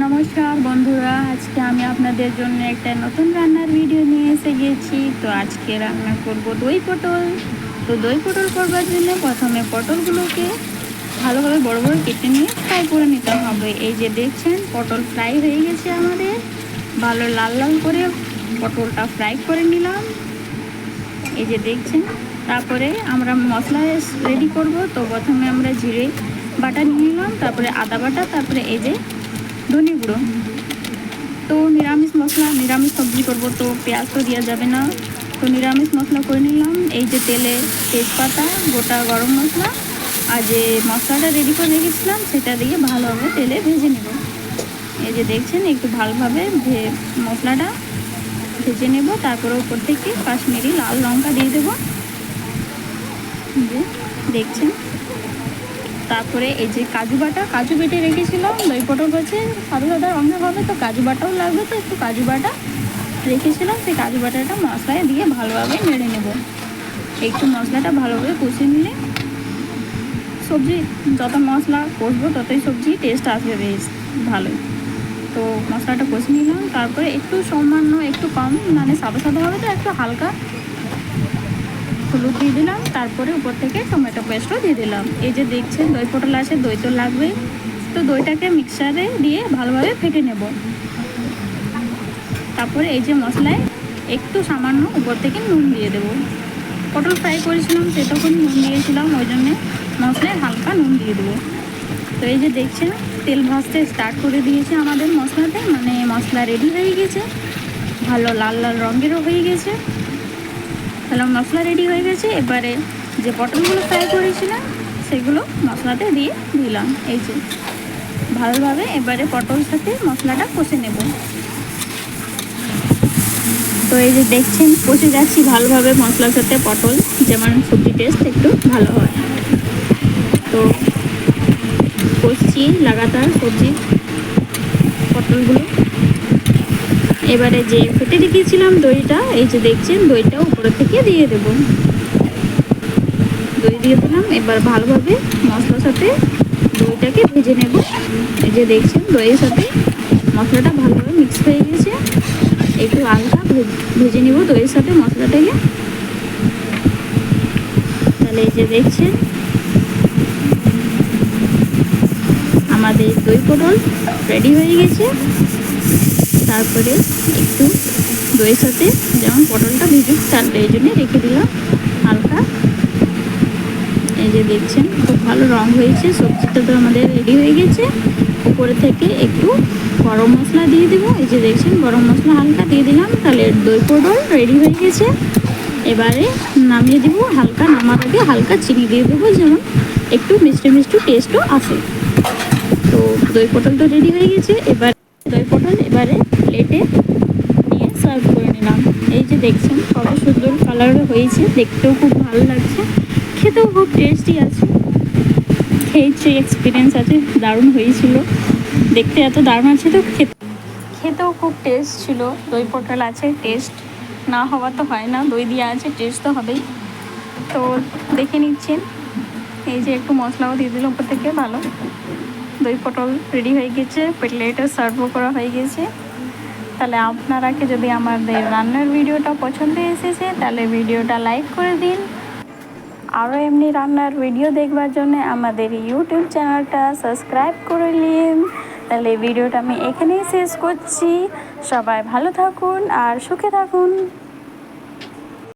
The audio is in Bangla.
নমস্কার বন্ধুরা, আজকে আমি আপনাদের জন্য একটা নতুন রান্নার ভিডিও নিয়ে এসে গেছি। তো আজকে রান্না করব দই পটল। তো দই পটল করবার জন্য প্রথমে পটলগুলোকে ভালোভাবে বড় বড় কেটে নিয়ে ফ্রাই করে নিতে হবে। এই যে দেখছেন পটল ফ্রাই হয়ে গেছে আমাদের, ভালো লাল লাল করে পটলটা ফ্রাই করে নিলাম। এই যে দেখছেন, তারপরে আমরা মশলা রেডি করব। তো প্রথমে আমরা জিরে বাটা নিয়ে নিলাম, তারপরে আদা বাটা, তারপরে এই যে ধনে গুঁড়ো। তো নিরামিষ মশলা, নিরামিষ সবজি করব, তো পেঁয়াজ তো দেওয়া যাবে না, তো নিরামিষ মশলা করে নিলাম। এই যে তেলে তেজপাতা, গোটা গরম মশলা আর যে মশলাটা রেডি করে রেখেছিলাম সেটা দিয়ে ভালোভাবে তেলে ভেজে নেব। এই যে দেখছেন, একটু ভালোভাবে মশলাটা ভেজে নেব। তারপরে উপর থেকে কাশ্মীরি লাল লঙ্কা দিয়ে দেবো, যে দেখছেন। তারপরে এই যে কাজু বেটে রেখেছিলাম, দই পটল হচ্ছে সাদা সাদা রঙের হবে, তো কাজু বাটাও লাগবে, তো একটু কাজু বাটা রেখেছিলাম, সেই কাজু বাটাটা মশলায় দিয়ে ভালোভাবে নেড়ে নেব। একটু মশলাটা ভালোভাবে কষিয়ে নিলে, সবজি যত মশলা কষবো ততই সবজি টেস্ট আসবে বেশ ভালোই। তো মশলাটা কষিয়ে নিলাম, তারপরে একটু সামান্য একটু কম, মানে সাদা সাদা হবে, তো একটু হালকা হলুদ দিয়ে দিলাম। তারপরে উপর থেকে টমেটো পেস্টও দিয়ে দিলাম। এই যে দেখছেন দই পটল আছে, দই তো লাগবেই, তো দইটাকে মিক্সারে দিয়ে ভালোভাবে ফেটে নেব। তারপরে এই যে মশলায় একটু সামান্য উপর থেকে নুন দিয়ে দেবো। পটল ফ্রাই করেছিলাম সে তখন নুন দিয়েছিলাম, ওই জন্যে মশলায় হালকা নুন দিয়ে দেবো। তো এই যে দেখছেন, তেল ভাজতে স্টার্ট করে দিয়েছে আমাদের মশলাতে, মানে মশলা রেডি হয়ে গেছে, ভালো লাল লাল রঙেরও হয়ে গেছে। তাহলে মশলা রেডি হয়ে গেছে। এবারে যে পটলগুলো ফ্রাই করেছিলাম সেগুলো মশলাতে দিয়ে দিলাম। এই যে ভালোভাবে এবারে পটল সাথে মশলাটা কষে নেব। তো এই যে দেখছেন, কষে যাচ্ছি ভালোভাবে মশলার সাথে পটল, যেমন সবজি টেস্ট একটু ভালো হয়। তো কষছি লাগাতার সবজি পটলগুলো। এবারে যে ফেটে রেখেছিলাম দইটা, এই যে দেখছেন দইটা উপরে থেকে দিয়ে দেব। দই দিয়ে দিলাম, এবার ভালোভাবে মশলার সাথে দইটাকে ভেজে নেব। এই যে দেখছেন দইয়ের সাথে মশলাটা ভালোভাবে মিক্স হয়ে গেছে, একটু হালকা ভেজে নেব দইয়ের সাথে মশলাটাকে। তাহলে এই যে দেখছেন আমাদের দই পটল রেডি হয়ে গেছে। তারপরে একটু দইয়ের সাথে যেমন পটলটা ভিজুক, তারপরে এই জন্যে রেখে দিলাম হালকা। এই যে দেখছেন খুব ভালো রং হয়েছে, সবজিটা তো আমাদের রেডি হয়ে গেছে। উপরে থেকে একটু গরম মশলা দিয়ে দেবো। এই যে দেখছেন গরম মশলা হালকা দিয়ে দিলাম, তাহলে দই পটল রেডি হয়ে গেছে। এবারে নামিয়ে দেবো, হালকা নামার আগে হালকা চিনি দিয়ে দেবো, যেমন একটু মিষ্টি মিষ্টি টেস্টও আসে। তো দই পটল তো রেডি হয়ে গেছে। এবার দই পটল এবারে প্লেটে নিয়ে সার্ভ করে নিলাম। এই যে দেখছেন কত সুন্দর কালার হয়েছে, দেখতেও খুব ভালো লাগছে, খেতেও খুব টেস্টি আছে। খেয়েছি, এক্সপিরিয়েন্স আছে, দারুণ হয়েছিল, দেখতে এত দারুণ আছে, তো খেতেও খুব টেস্ট ছিল। দই পটল আছে, টেস্ট না হওয়া তো হয় না, দই দেওয়া আছে, টেস্ট তো হবেই। তো দেখে নিচ্ছেন, এই যে একটু মশলাও দিয়ে দিল উপর থেকে, ভালো দই পটল রেডি হয়ে গেছে, প্লেটে সার্ভও করা হয়ে গেছে। তাহলে আপনারাকে যদি আমাদের রান্নার ভিডিওটা পছন্দ এসেছে, তাহলে ভিডিওটা লাইক করে দিন। আরও এমনি রান্নার ভিডিও দেখবার জন্য আমাদের ইউটিউব চ্যানেলটা সাবস্ক্রাইব করে নিন। তাহলে ভিডিওটা আমি এখানেই শেষ করছি। সবাই ভালো থাকুন আর সুখে থাকুন।